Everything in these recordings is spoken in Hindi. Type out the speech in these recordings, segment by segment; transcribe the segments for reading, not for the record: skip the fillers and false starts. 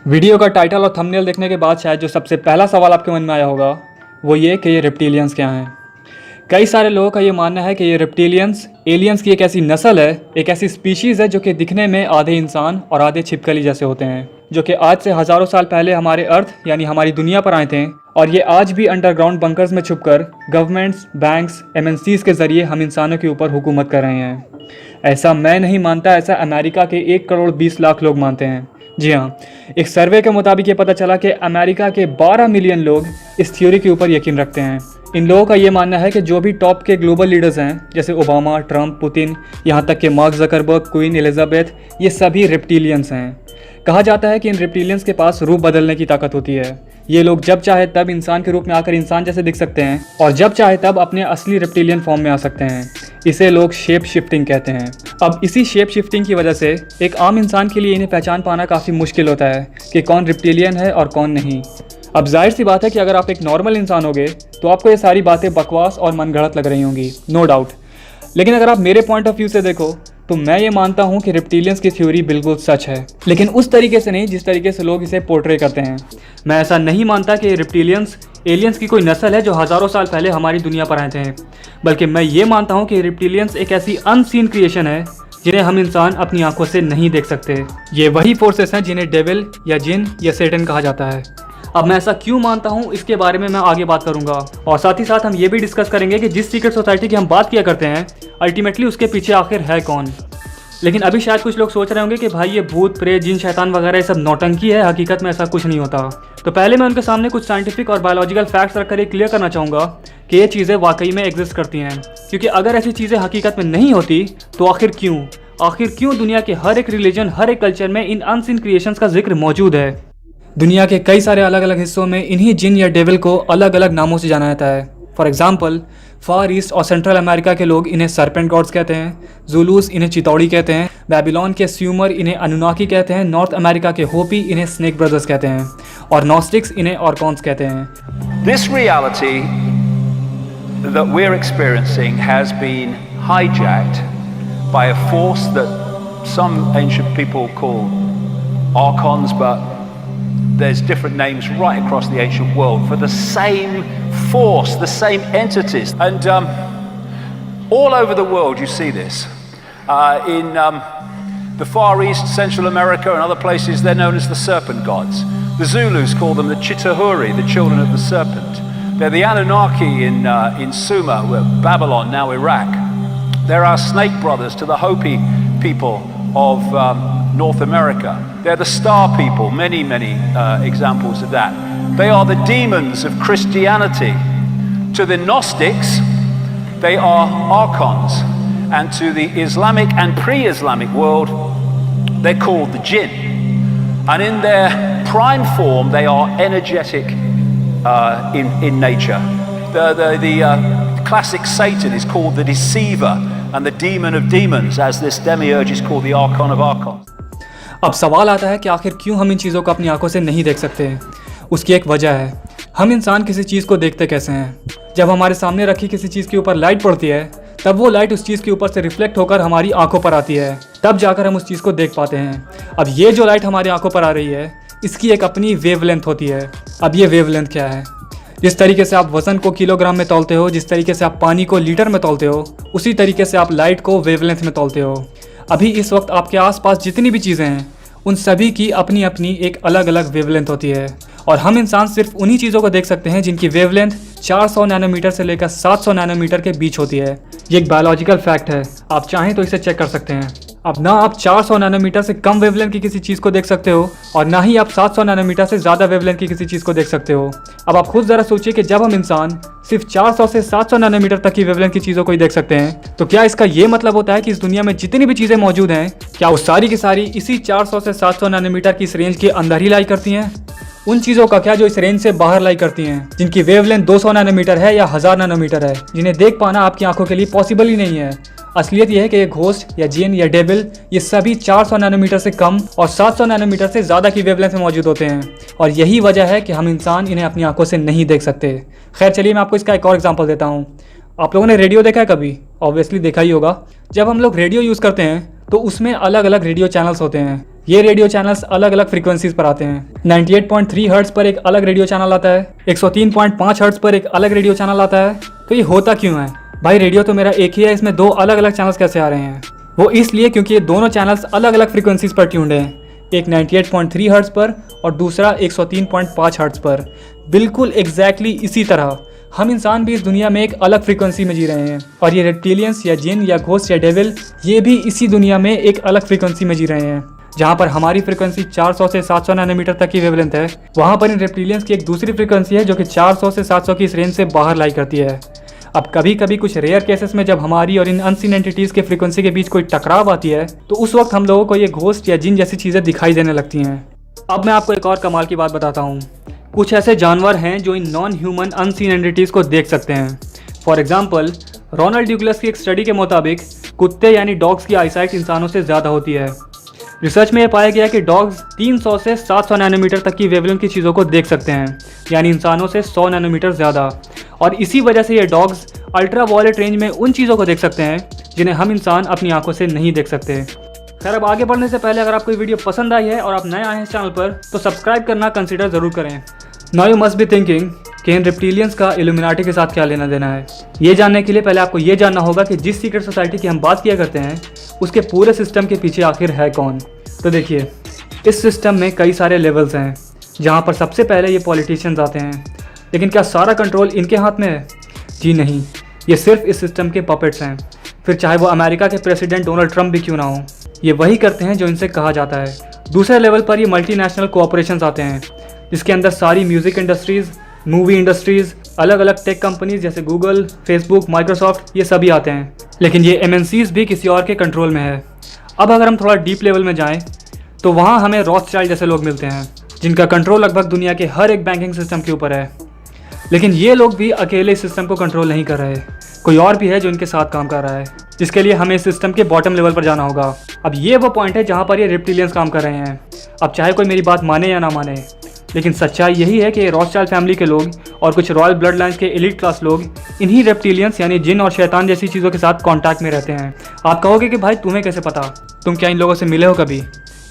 वीडियो का टाइटल और थंबनेल देखने के बाद शायद जो सबसे पहला सवाल आपके मन में आया होगा वो ये कि ये रेप्टिलियंस क्या हैं। कई सारे लोगों का ये मानना है कि ये रेप्टिलियंस एलियंस की एक ऐसी नस्ल है, एक ऐसी स्पीशीज़ है जो कि दिखने में आधे इंसान और आधे छिपकली जैसे होते हैं, जो कि आज से हज़ारों साल पहले हमारे अर्थ यानी हमारी दुनिया पर आए थे और ये आज भी अंडरग्राउंड बंकर्स में छुपकर गवर्नमेंट्स, बैंक्स, एमएनसीज के ज़रिए हम इंसानों के ऊपर हुकूमत कर रहे हैं। ऐसा मैं नहीं मानता, ऐसा अमेरिका के 1 करोड़ 20 लाख लोग मानते हैं। जी हाँ, एक सर्वे के मुताबिक ये पता चला कि अमेरिका के 12 मिलियन लोग इस थ्योरी के ऊपर यकीन रखते हैं। इन लोगों का ये मानना है कि जो भी टॉप के ग्लोबल लीडर्स हैं जैसे ओबामा, ट्रंप, पुतिन, यहाँ तक कि मार्क ज़करबर्ग, क्वीन एलिजाबेथ, ये सभी रेप्टिलियंस हैं। कहा जाता है कि इन रेप्टिलियंस के पास रूप बदलने की ताकत होती है। ये लोग जब चाहे तब इंसान के रूप में आकर इंसान जैसे दिख सकते हैं और जब चाहे तब अपने असली रेप्टिलियन फॉर्म में आ सकते हैं। इसे लोग शेप शिफ्टिंग कहते हैं। अब इसी शेप शिफ्टिंग की वजह से एक आम इंसान के लिए इन्हें पहचान पाना काफ़ी मुश्किल होता है कि कौन रेप्टिलियन है और कौन नहीं। अब जाहिर सी बात है कि अगर आप एक नॉर्मल इंसान होगे तो आपको ये सारी बातें बकवास और मनगढ़ंत लग रही होंगी, नो डाउट। लेकिन अगर आप मेरे पॉइंट ऑफ व्यू से देखो तो मैं ये मानता हूँ कि रेप्टिलियंस की थ्योरी बिल्कुल सच है, लेकिन उस तरीके से नहीं जिस तरीके से लोग इसे पोर्ट्रे करते हैं। मैं ऐसा नहीं मानता कि रेप्टिलियंस एलियंस की कोई नस्ल है जो हज़ारों साल पहले हमारी दुनिया पर आए थे, बल्कि मैं ये मानता हूँ कि रेप्टिलियंस एक ऐसी अनसीन क्रिएशन है जिन्हें हम इंसान अपनी आंखों से नहीं देख सकते। ये वही फोर्सेस हैं जिन्हें डेविल या जिन या सेटन कहा जाता है। अब मैं ऐसा क्यों मानता हूँ इसके बारे में मैं आगे बात करूंगा और साथ ही साथ हम ये भी डिस्कस करेंगे कि जिस सीक्रेट सोसाइटी की हम बात किया करते हैं अल्टीमेटली उसके पीछे आखिर है कौन। लेकिन अभी शायद कुछ लोग सोच रहे होंगे कि भाई ये भूत प्रेत जिन शैतान वगैरह ये सब नौटंकी है, हकीकत में ऐसा कुछ नहीं होता। तो पहले मैं उनके सामने कुछ साइंटिफिक और बायोलॉजिकल फैक्ट्स रखकर ये क्लियर करना चाहूँगा कि ये चीज़ें वाकई में एग्जिस्ट करती हैं, क्योंकि अगर ऐसी चीज़ें हकीकत में नहीं होती तो आखिर क्यों दुनिया के हर एक रिलीजन, हर एक कल्चर में इन अनसीन क्रिएशंस का जिक्र मौजूद है। दुनिया के कई सारे अलग अलग हिस्सों में इन्हीं जिन या डेविल को अलग अलग नामों से जाना जाता है। फॉर एग्जाम्पल, फार ईस्ट और सेंट्रल अमेरिका के लोग इन्हें सरपेंट गॉड्स कहते हैं, जुलूस इन्हें चितौड़ी कहते हैं, बेबीलोन के स्यूमर इन्हें अनुनाकी कहते हैं, नॉर्थ अमेरिका के होपी इन्हें स्नेक ब्रदर्स कहते हैं और नॉस्टिक्स इन्हें ऑर्कॉन्स कहते हैं। This reality that we're experiencing has been hijacked by a force that some ancient people call archons, but there's different names right across the ancient world for the same force, the same entities. And all over the world you see this. In the Far East, Central America and other places, they're known as the serpent gods. The Zulus call them the Chitahuri, the children of the serpent. They're the Anunnaki in Sumer, Babylon, now Iraq. They're our snake brothers to the Hopi people of North America. They're the star people, many examples of that. They are the demons of Christianity. To the Gnostics, they are archons. And to the Islamic and pre-Islamic world, they're called the jinn. And in their prime form, they are energetic in nature. The classic Satan is called the deceiver and the demon of demons, as this demiurge is called the archon of archons. अब सवाल आता है कि आखिर क्यों हम इन चीज़ों को अपनी आंखों से नहीं देख सकते। उसकी एक वजह है, हम इंसान किसी चीज़ को देखते कैसे हैं। जब हमारे सामने रखी किसी चीज़ के ऊपर लाइट पड़ती है तब वो लाइट उस चीज़ के ऊपर से रिफ्लेक्ट होकर हमारी आंखों पर आती है, तब जाकर हम उस चीज़ को देख पाते हैं। अब ये जो लाइट हमारी आंखों पर आ रही है इसकी एक अपनी वेवलेंथ होती है। अब ये वेवलेंथ क्या है? जिस तरीके से आप वज़न को किलोग्राम में तौलते हो, जिस तरीके से आप पानी को लीटर में तौलते हो, उसी तरीके से आप लाइट को वेवलेंथ में तौलते हो। अभी इस वक्त आपके आसपास जितनी भी चीज़ें हैं उन सभी की अपनी अपनी एक अलग अलग वेवलेंथ होती है और हम इंसान सिर्फ उन्हीं चीज़ों को देख सकते हैं जिनकी वेवलेंथ 400 नैनोमीटर से लेकर 700 नैनोमीटर के बीच होती है। ये एक बायोलॉजिकल फैक्ट है, आप चाहें तो इसे चेक कर सकते हैं। अब ना आप 400 नैनोमीटर से कम वेवलेंथ की किसी चीज़ को देख सकते हो और ना ही आप 700 नैनोमीटर से ज़्यादा वेवलेंथ की किसी चीज़ को देख सकते हो। अब आप खुद ज़रा सोचिए कि जब हम इंसान सिर्फ 400 से 700 नैनोमीटर तक की वेवलेंथ की चीज़ों को ही देख सकते हैं तो क्या इसका ये मतलब होता है कि इस दुनिया में जितनी भी चीज़ें मौजूद हैं क्या वो सारी की सारी इसी 400 से 700 नैनोमीटर की इस रेंज के अंदर ही लाई करती हैं? उन चीज़ों का क्या जो इस रेंज से बाहर लाई करती हैं, जिनकी वेवलेंथ 200 नैनोमीटर है या 1000 नैनोमीटर है, जिन्हें देख पाना आपकी आंखों के लिए पॉसिबल ही नहीं है। असलियत यह है कि ये घोस्ट या जिन या डेविल ये सभी 400 नैनोमीटर से कम और 700 नैनोमीटर से ज़्यादा की वेवलेंथ में मौजूद होते हैं और यही वजह है कि हम इंसान इन्हें अपनी आंखों से नहीं देख सकते। खैर चलिए मैं आपको इसका एक और एग्जांपल देता हूँ। आप लोगों ने रेडियो देखा है कभी? ऑब्वियसली देखा ही होगा। जब हम लोग रेडियो यूज़ करते हैं तो उसमें अलग अलग रेडियो चैनल्स होते हैं। ये रेडियो चैनल्स अलग अलग फ्रीक्वेंसीज पर आते हैं। 98.3 हर्ट्ज पर एक अलग रेडियो चैनल आता है, 103.5 हर्ट्ज पर एक अलग रेडियो चैनल आता है। तो ये होता क्यों है? भाई रेडियो तो मेरा एक ही है, इसमें दो अलग अलग चैनल्स कैसे आ रहे हैं? वो इसलिए क्योंकि ये दोनों चैनल्स अलग अलग फ्रीक्वेंसीज पर ट्यून्ड हैं, एक 98.3 हर्ट्ज पर और दूसरा 103.5 हर्ट्ज पर। बिल्कुल एग्जैक्टली इसी तरह हम इंसान भी इस दुनिया में एक अलग फ्रीक्वेंसी में जी रहे हैं, और ये रेप्टिलियंस या जिन या घोस्ट या डेविल ये भी इसी दुनिया में एक अलग फ्रीक्वेंसी में जी रहे हैं। जहाँ पर हमारी फ्रीक्वेंसी 400 से 700 नैनोमीटर तक की वेवलेंथ है, वहाँ पर इन रेप्टिलियंस की एक दूसरी फ्रीक्वेंसी है जो कि 400 से 700 की इस रेंज से बाहर लाई करती है। अब कभी कभी कुछ रेयर केसेस में जब हमारी और इन अनसीन एंटिटीज़ के फ्रीक्वेंसी के बीच कोई टकराव आती है, तो उस वक्त हम लोगों को ये घोस्ट या जिन जैसी चीज़ें दिखाई देने लगती हैं। अब मैं आपको एक और कमाल की बात बताता हूँ। कुछ ऐसे जानवर हैं जो in non human unseen entities को देख सकते हैं। फॉर एग्जाम्पल, रोनाल्ड ड्यूग्लस की एक स्टडी के मुताबिक कुत्ते यानी डॉग्स की आईसाइट इंसानों से ज़्यादा होती है। रिसर्च में यह पाया गया कि डॉग्स 300 से 700 नैनोमीटर तक की वेवलेंथ की चीज़ों को देख सकते हैं, यानी इंसानों से 100 नैनोमीटर ज़्यादा। और इसी वजह से ये डॉग्स अल्ट्रा वायलेट रेंज में उन चीज़ों को देख सकते हैं जिन्हें हम इंसान अपनी आंखों से नहीं देख सकते। खैर, अब आगे बढ़ने से पहले अगर आपको ये वीडियो पसंद आई है और आप नए आए हैं इस चैनल पर, तो सब्सक्राइब करना कंसिडर ज़रूर करें। Now you must be thinking कि इन रेप्टिलियंस का इल्यूमिनाटी के साथ क्या लेना देना है। ये जानने के लिए पहले आपको ये जानना होगा कि जिस सीक्रेट सोसाइटी की हम बात किया करते हैं, उसके पूरे सिस्टम के पीछे आखिर है कौन। तो देखिए, इस सिस्टम में कई सारे लेवल्स हैं, जहाँ पर सबसे पहले ये पॉलिटिशियंस आते हैं। लेकिन क्या सारा कंट्रोल इनके हाथ में है? जी नहीं, ये सिर्फ इस सिस्टम के पपेट्स हैं। फिर चाहे वो अमेरिका के प्रेसिडेंट डोनाल्ड ट्रंप भी क्यों ना हो, ये वही करते हैं जो इनसे कहा जाता है। दूसरे लेवल पर ये मल्टीनेशनल कोऑपरेशंस आते हैं, जिसके अंदर सारी म्यूज़िक इंडस्ट्रीज़, मूवी इंडस्ट्रीज़, अलग अलग टेक कंपनीज जैसे गूगल, फेसबुक, माइक्रोसॉफ्ट, ये सभी आते हैं। लेकिन ये MNCs भी किसी और के कंट्रोल में है। अब अगर हम थोड़ा डीप लेवल में जाएं, तो वहाँ हमें रॉथस्चाइल्ड जैसे लोग मिलते हैं, जिनका कंट्रोल लगभग दुनिया के हर एक बैंकिंग सिस्टम के ऊपर है। लेकिन ये लोग भी अकेले इस सिस्टम को कंट्रोल नहीं कर रहे, कोई और भी है जो इनके साथ काम कर रहा है, जिसके लिए हमें इस सिस्टम के बॉटम लेवल पर जाना होगा। अब ये वो पॉइंट है जहाँ पर ये रेप्टिलियंस काम कर रहे हैं। अब चाहे कोई मेरी बात माने या ना माने, लेकिन सच्चाई यही है कि रॉथस्चाइल्ड फैमिली के लोग और कुछ रॉयल ब्लड लाइन्स के एलीट क्लास लोग इन्हीं रेप्टिलियंस यानी जिन और शैतान जैसी चीज़ों के साथ कांटेक्ट में रहते हैं। आप कहोगे कि भाई तुम्हें कैसे पता, तुम क्या इन लोगों से मिले हो कभी?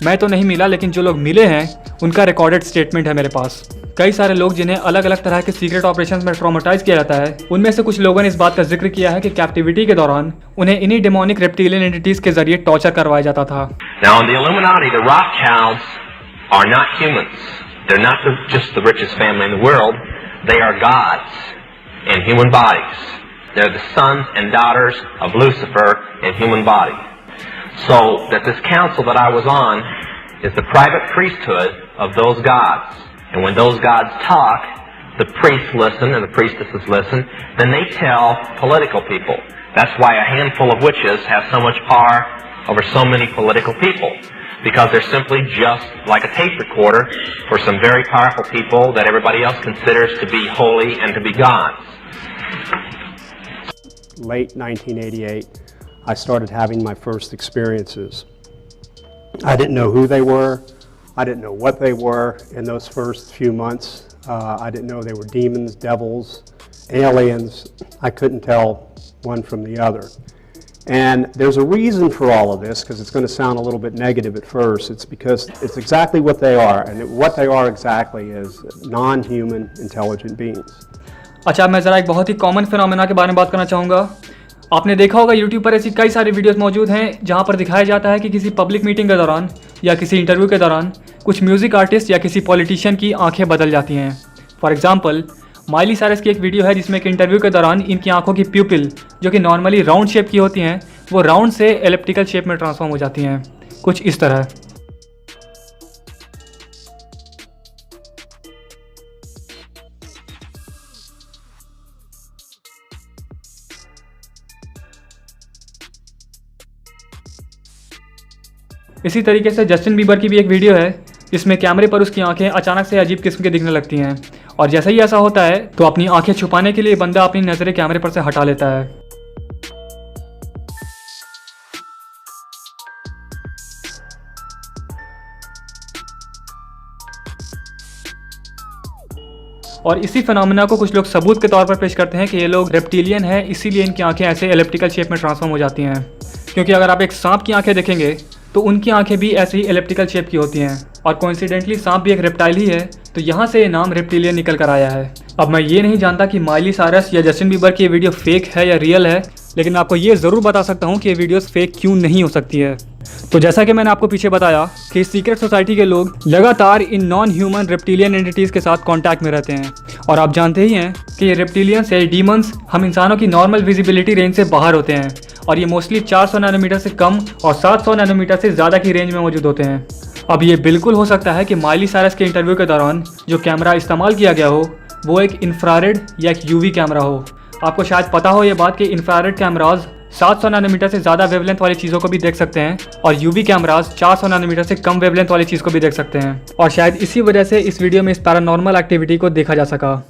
मैं तो नहीं मिला, लेकिन जो लोग मिले हैं उनका रिकॉर्डेड स्टेटमेंट है मेरे पास। कई सारे लोग जिन्हें अलग अलग तरह के सीक्रेट ऑपरेशंस में ट्रॉमेटाइज किया जाता है, उनमें से कुछ लोगों ने इस बात का जिक्र किया है कि कैप्टिविटी के दौरान उन्हें इन्हीं डेमोनिक रेप्टिलियन एंटिटीज के जरिए टॉर्चर करवाया जाता था। Now in the Illuminati, the Rothschilds are not humans. They're not just the richest family in the world. They are gods in human bodies. They're the sons and daughters of Lucifer in human body. So that this council that I was on is the private priesthood of those gods. And when those gods talk, the priests listen and the priestesses listen, then they tell political people. That's why a handful of witches have so much power over so many political people. Because they're simply just like a tape recorder for some very powerful people that everybody else considers to be holy and to be gods. Late 1988, I started having my first experiences. I didn't know who they were. I didn't know what they were in those first few months. I didn't know they were demons, devils, aliens. I couldn't tell one from the other. And there's a reason for all of this, because it's going to sound a little bit negative at first. It's because it's exactly what they are, and what they are exactly is non-human intelligent beings. अच्छा, मैं ज़रा एक बहुत ही कॉमन फिनोमेना के बारे में बात करना चाहूँगा। आपने देखा होगा YouTube पर ऐसी कई सारी वीडियोस मौजूद हैं जहाँ पर दिखाया जाता है कि किसी पब्लिक मीटिंग के दौरान या किसी इंटरव्यू के दौरान कुछ म्यूज़िक आर्टिस्ट या किसी पॉलिटिशियन की आंखें बदल जाती हैं। फॉर एग्जांपल, माइली साइरस की एक वीडियो है जिसमें एक इंटरव्यू के दौरान इनकी आंखों की प्यूपिल, जो कि नॉर्मली राउंड शेप की होती हैं, वो राउंड से एलिप्टिकल शेप में ट्रांसफॉर्म हो जाती हैं, कुछ इस तरह। इसी तरीके से जस्टिन बीबर की भी एक वीडियो है जिसमें कैमरे पर उसकी आंखें अचानक से अजीब किस्म की दिखने लगती हैं, और जैसे ही ऐसा होता है तो अपनी आंखें छुपाने के लिए बंदा अपनी नज़रें कैमरे पर से हटा लेता है। और इसी फिनोमेना को कुछ लोग सबूत के तौर पर पेश करते हैं कि ये लोग रेप्टिलियन है, इसीलिए इनकी आंखें ऐसे एलिप्टिकल शेप में ट्रांसफॉर्म हो जाती हैं। क्योंकि अगर आप एक सांप की आंखें देखेंगे तो उनकी आंखें भी ऐसे ही एलिप्टिकल शेप की होती हैं और कोइंसिडेंटली सांप भी एक रेप्टाइल ही है, तो यहाँ से ये नाम रेप्टिलियन निकल कर आया है। अब मैं ये नहीं जानता कि माइली साइरस या जस्टिन बीबर की ये वीडियो फेक है या रियल है, लेकिन मैं आपको ये ज़रूर बता सकता हूँ कि ये वीडियोस फेक क्यों नहीं हो सकती है। तो जैसा कि मैंने आपको पीछे बताया कि सीक्रेट सोसाइटी के लोग लगातार in non human reptilian entities के साथ कांटेक्ट में रहते हैं और आप जानते ही हैं कि ये रेप्टिलियंस या डीमंस हम इंसानों की नॉर्मल विजिबिलिटी रेंज से बाहर होते हैं और ये मोस्टली 400 नैनोमीटर से कम और 700 नैनोमीटर से ज़्यादा की रेंज में मौजूद होते हैं। अब ये बिल्कुल हो सकता है कि माइली साइरस के इंटरव्यू के दौरान जो कैमरा इस्तेमाल किया गया हो वो एक इंफ्रारेड या एक यूवी कैमरा हो। आपको शायद पता हो ये बात कि इंफ्रारेड कैमराज 700 नैनोमीटर से ज़्यादा वेवलेंथ वाली चीज़ों को भी देख सकते हैं और यूवी कैमराज 400 नैनोमीटर से कम वेवलेंथ वाली चीज़ को भी देख सकते हैं और शायद इसी वजह से इस वीडियो में इस पैरानॉर्मल एक्टिविटी को देखा जा सका।